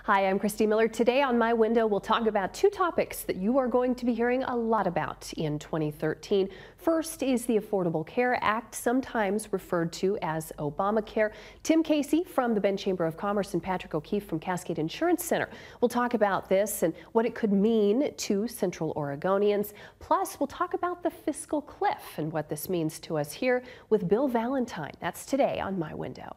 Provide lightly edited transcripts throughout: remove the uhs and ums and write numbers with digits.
Hi, I'm Christy Miller. Today on My Window, we'll talk about two topics that you are going to be hearing a lot about in 2013. First is the Affordable Care Act, sometimes referred to as Obamacare. Tim Casey from the Bend Chamber of Commerce and Patrick O'Keefe from Cascade Insurance Center will talk about this and what it could mean to Central Oregonians. Plus, we'll talk about the fiscal cliff and what this means to us here with Bill Valentine. That's today on My Window.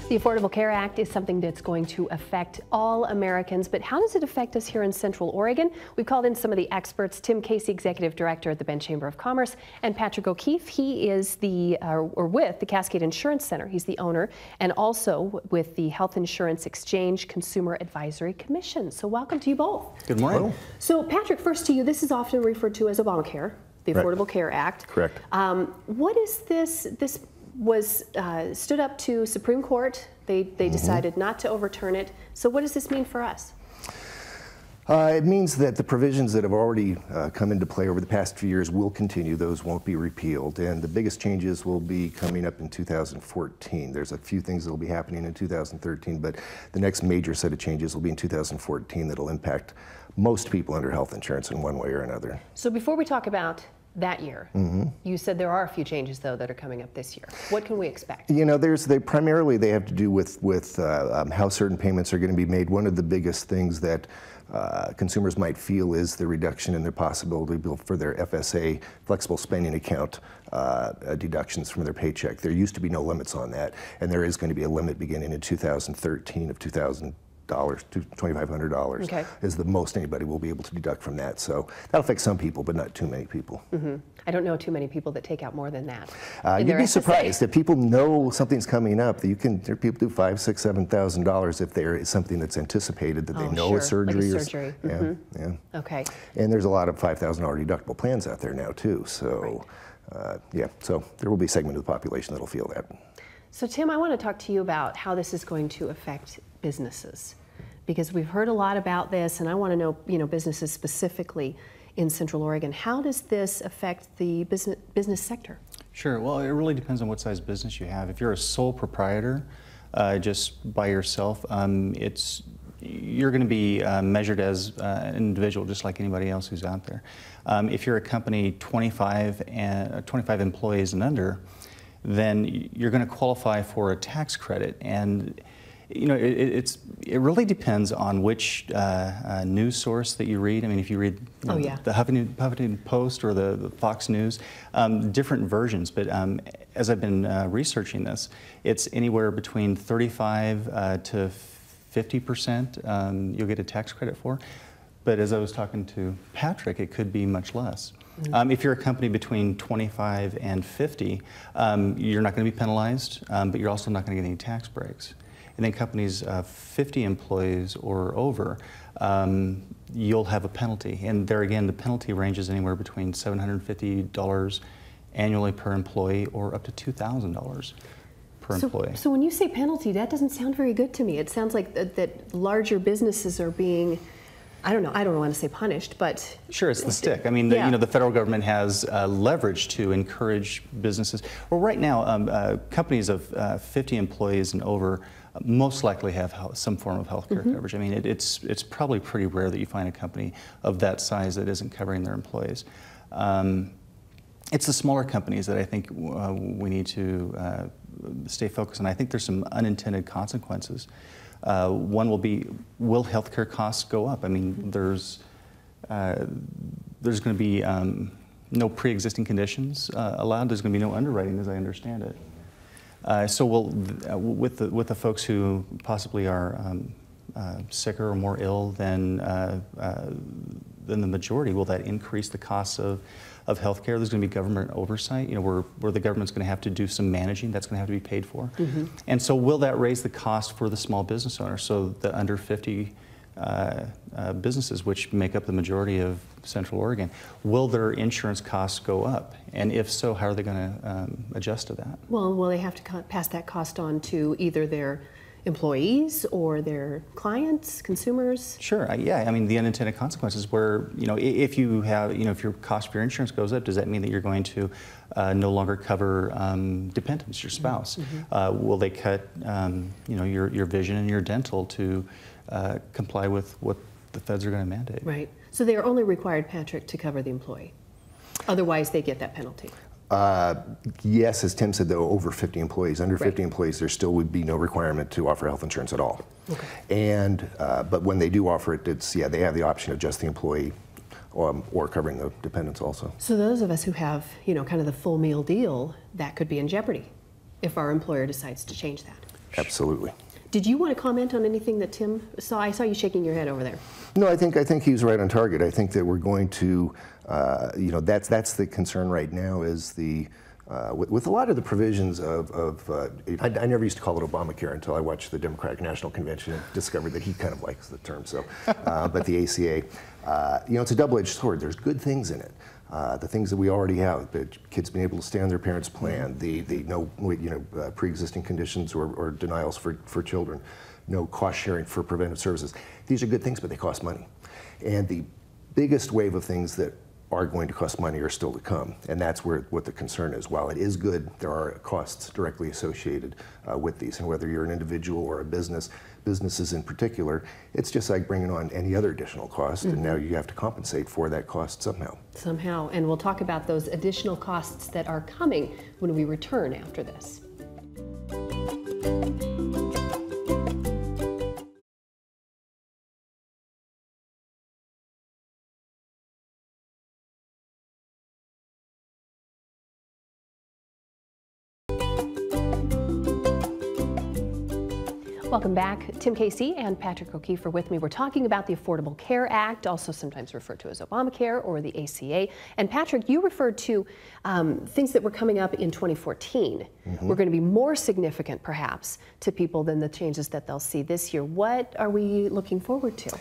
The Affordable Care Act is something that's going to affect all Americans, but how does it affect us here in Central Oregon? We've called in some of the experts, Tim Casey, Executive Director at the Bend Chamber of Commerce, and Patrick O'Keefe. He is with the Cascade Insurance Center. He's the owner, and also with the Health Insurance Exchange Consumer Advisory Commission. So welcome to you both. Good morning. Hello. So Patrick, first to you, this is often referred to as Obamacare, the Affordable Care Act. Correct. What is this? This was stood up to Supreme Court. They decided not to overturn it. So what does this mean for us? It means that the provisions that have already come into play over the past few years will continue. Those won't be repealed. And the biggest changes will be coming up in 2014. There's a few things that will be happening in 2013, but the next major set of changes will be in 2014 that will impact most people under health insurance in one way or another. So before we talk about that year, you said there are a few changes, though, that are coming up this year. What can we expect? You know, primarily they have to do with how certain payments are going to be made. One of the biggest things that consumers might feel is the reduction in their possibility for their FSA, flexible spending account, deductions from their paycheck. There used to be no limits on that, and there is going to be a limit beginning in 2013 of $2,500 is the most anybody will be able to deduct from that. So that'll affect some people, but not too many people. I don't know too many people that take out more than that. You'd be surprised if people know something's coming up. There are people do $5,000, $6,000, $7,000 if there is something that's anticipated that they know is surgery. Like a surgery. Yeah. Okay. And there's a lot of $5,000 deductible plans out there now too. So yeah, so there will be a segment of the population that'll feel that. So Tim, I want to talk to you about how this is going to affect businesses, because we've heard a lot about this, and I want to know, businesses specifically in Central Oregon. How does this affect the business sector? Sure. Well, it really depends on what size business you have. If you're a sole proprietor, just by yourself, you're going to be measured as an individual, just like anybody else who's out there. If you're a company 25 employees and under, then you're going to qualify for a tax credit. And it really depends on which news source that you read. I mean, if you read the Huffington Post or the Fox News, different versions. But as I've been researching this, it's anywhere between 35 to 50% you'll get a tax credit for. But as I was talking to Patrick, it could be much less. If you're a company between 25 and 50, you're not going to be penalized, but you're also not going to get any tax breaks. And then companies 50 employees or over, you'll have a penalty. And there again, the penalty ranges anywhere between $750 annually per employee or up to $2,000 per employee. So when you say penalty, that doesn't sound very good to me. It sounds like that larger businesses are being, I don't want to say punished, but... Sure, it's the stick. I mean, the federal government has leverage to encourage businesses. Well, right now, companies of 50 employees and over most likely have some form of health care coverage. I mean, it's probably pretty rare that you find a company of that size that isn't covering their employees. It's the smaller companies that I think we need to stay focused on. I think there's some unintended consequences. One will be, will healthcare costs go up? I mean, there's going to be no pre-existing conditions allowed. There's going to be no underwriting, as I understand it. So with the folks who possibly are sicker or more ill than the majority, will that increase the costs of healthcare? There's going to be government oversight, where the government's going to have to do some managing. That's going to have to be paid for. And so will that raise the cost for the small business owner? So the under 50 businesses, which make up the majority of Central Oregon, will their insurance costs go up? And if so, how are they going to adjust to that? Well, will they have to pass that cost on to either their employees or their clients, consumers? Sure. Yeah. I mean, the unintended consequences where, if you have, if your cost for your insurance goes up, does that mean that you're going to no longer cover dependents, your spouse? Will they cut, your vision and your dental to comply with what the feds are going to mandate? Right. So they are only required, Patrick, to cover the employee. Otherwise, they get that penalty. Yes, as Tim said, though, over 50 employees. Under 50 employees, there still would be no requirement to offer health insurance at all. Okay. And but when they do offer it, they have the option of just the employee or covering the dependents also. So those of us who have, kind of the full meal deal, that could be in jeopardy if our employer decides to change that. Absolutely. Did you want to comment on anything that Tim saw? I saw you shaking your head over there. No, I think he's right on target. I think that we're going to, that's the concern right now is with a lot of the provisions I never used to call it Obamacare until I watched the Democratic National Convention and discovered that he kind of likes the term. So, but the ACA, it's a double-edged sword. There's good things in it. The things that we already have, the kids being able to stay on their parents' plan, the no pre-existing conditions or denials for children, no cost sharing for preventive services. These are good things, but they cost money. And the biggest wave of things that are going to cost money are still to come, and that's what the concern is. While it is good, there are costs directly associated with these, and whether you're an individual or a businesses in particular, it's just like bringing on any other additional cost, and now you have to compensate for that cost somehow. Somehow, and we'll talk about those additional costs that are coming when we return after this. Welcome back. Tim Casey and Patrick O'Keefe are with me. We're talking about the Affordable Care Act, also sometimes referred to as Obamacare or the ACA. And Patrick, you referred to things that were coming up in 2014. Were going to be more significant, perhaps, to people than the changes that they'll see this year. What are we looking forward to?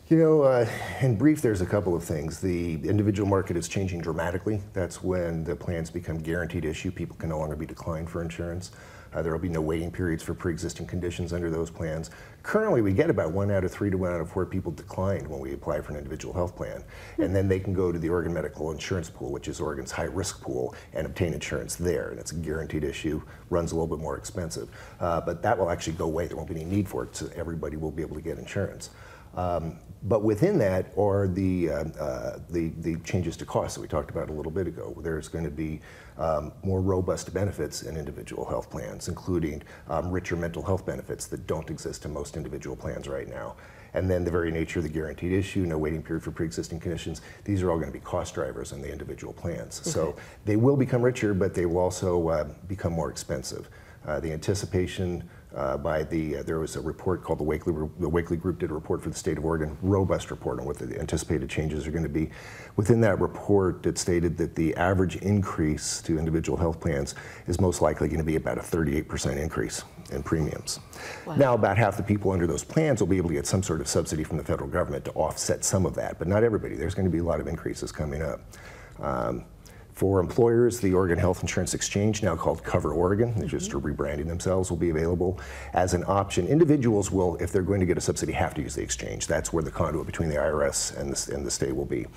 In brief, there's a couple of things. The individual market is changing dramatically. That's when the plans become guaranteed issue. People can no longer be declined for insurance. There will be no waiting periods for pre-existing conditions under those plans. Currently, we get about 1 out of 3 to 1 out of 4 people declined when we apply for an individual health plan. And then they can go to the Oregon Medical Insurance Pool, which is Oregon's high-risk pool, and obtain insurance there. And it's a guaranteed issue, runs a little bit more expensive. But that will actually go away. There won't be any need for it, so everybody will be able to get insurance. But within that are the changes to costs that we talked about a little bit ago. There's going to be more robust benefits in individual health plans, including richer mental health benefits that don't exist in most individual plans right now. And then the very nature of the guaranteed issue, no waiting period for pre-existing conditions, these are all going to be cost drivers in the individual plans. So they will become richer, but they will also become more expensive. The anticipation there was a report called the Wakely Group did a report for the state of Oregon, robust report on what the anticipated changes are going to be. Within that report, it stated that the average increase to individual health plans is most likely going to be about a 38% increase in premiums. Wow. Now, about half the people under those plans will be able to get some sort of subsidy from the federal government to offset some of that, but not everybody. There's going to be a lot of increases coming up. For employers, the Oregon Health Insurance Exchange, now called Cover Oregon, they're just rebranding themselves, will be available as an option. Individuals will, if they're going to get a subsidy, have to use the exchange. That's where the conduit between the IRS and the state will be.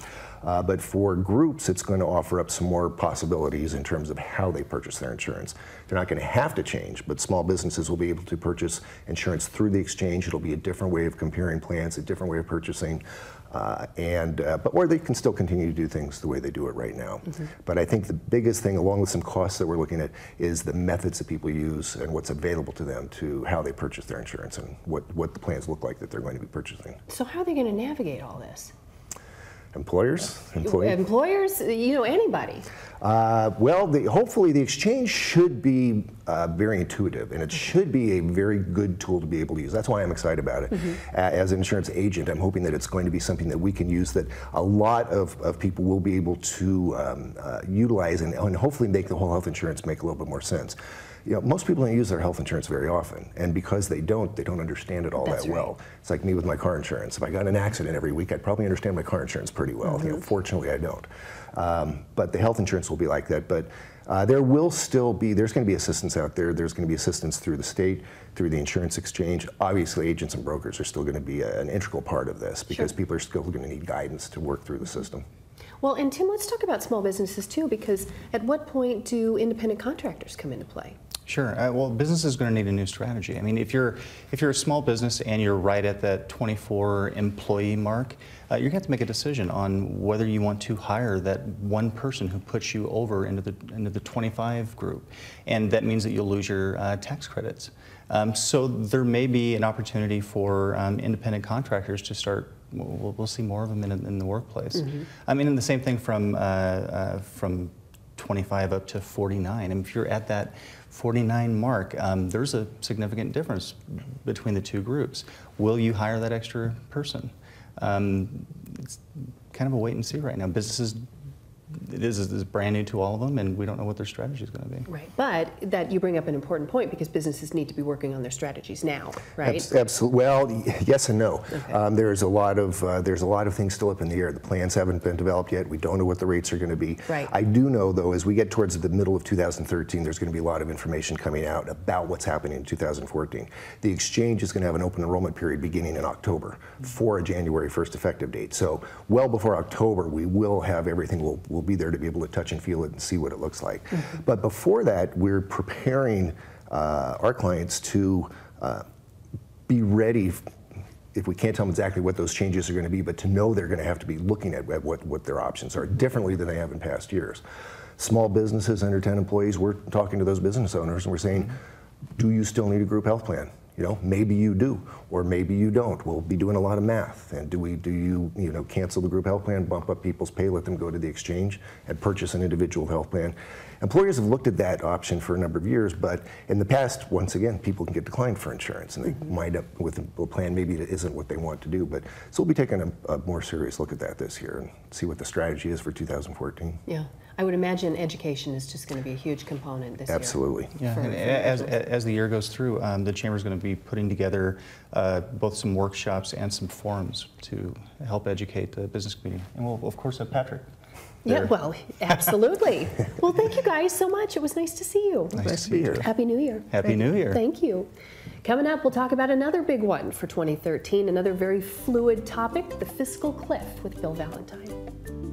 But for groups, it's going to offer up some more possibilities in terms of how they purchase their insurance. They're not going to have to change, but small businesses will be able to purchase insurance through the exchange. It'll be a different way of comparing plans, a different way of purchasing. Or they can still continue to do things the way they do it right now. But I think the biggest thing, along with some costs that we're looking at, is the methods that people use and what's available to them to how they purchase their insurance and what the plans look like that they're going to be purchasing. So how are they going to navigate all this? Employers? Employers? Anybody? Hopefully the exchange should be very intuitive, and it should be a very good tool to be able to use. That's why I'm excited about it. As an insurance agent, I'm hoping that it's going to be something that we can use, that a lot of people will be able to utilize and hopefully make the whole health insurance make a little bit more sense. most people don't use their health insurance very often, and because they don't understand it all that well. It's like me with my car insurance. If I got in an accident every week, I'd probably understand my car insurance pretty well. Fortunately, I don't. But the health insurance will be like that. But there's going to be assistance out there. There's going to be assistance through the state, through the insurance exchange. Obviously, agents and brokers are still going to be an integral part of this because people are still going to need guidance to work through the system. Well, and Tim, let's talk about small businesses too, because at what point do independent contractors come into play? Sure. Well, business is going to need a new strategy. I mean, if you're a small business and you're right at that 24 employee mark, you're going to have to make a decision on whether you want to hire that one person who puts you over into the 25 group, and that means that you'll lose your tax credits. So there may be an opportunity for independent contractors to start. We'll see more of them in the workplace. I mean, and the same thing from 25 up to 49. And if you're at that 49 mark, there's a significant difference between the two groups. Will you hire that extra person? It's kind of a wait and see right now. Businesses, it is brand new to all of them, and we don't know what their strategy is going to be. Right, but that you bring up an important point because businesses need to be working on their strategies now, right? Absolutely. Well, yes and no. Okay. There's a lot of things still up in the air. The plans haven't been developed yet. We don't know what the rates are going to be. Right. I do know, though, as we get towards the middle of 2013, there's going to be a lot of information coming out about what's happening in 2014. The exchange is going to have an open enrollment period beginning in October for a January 1st effective date. So well before October, we will have everything. We'll be there to be able to touch and feel it and see what it looks like. But before that, we're preparing our clients to be ready, if we can't tell them exactly what those changes are going to be, but to know they're going to have to be looking at what their options are differently than they have in past years. Small businesses under 10 employees, we're talking to those business owners and we're saying, do you still need a group health plan? Maybe you do, or maybe you don't. We'll be doing a lot of math. And do you cancel the group health plan, bump up people's pay, let them go to the exchange, and purchase an individual health plan? Employers have looked at that option for a number of years, but in the past, once again, people can get declined for insurance, and they wind up with a plan maybe that isn't what they want to do. But so we'll be taking a more serious look at that this year and see what the strategy is for 2014. Yeah. I would imagine education is just going to be a huge component this year. Absolutely. Yeah, and as the year goes through, the Chamber is going to be putting together both some workshops and some forums to help educate the business community. And we'll, of course, have Patrick there. Yeah, well, absolutely. Well, thank you guys so much. It was nice to see you. Nice to be here. Happy New Year. Happy New Year. Thank you. Coming up, we'll talk about another big one for 2013, another very fluid topic, the fiscal cliff with Bill Valentine.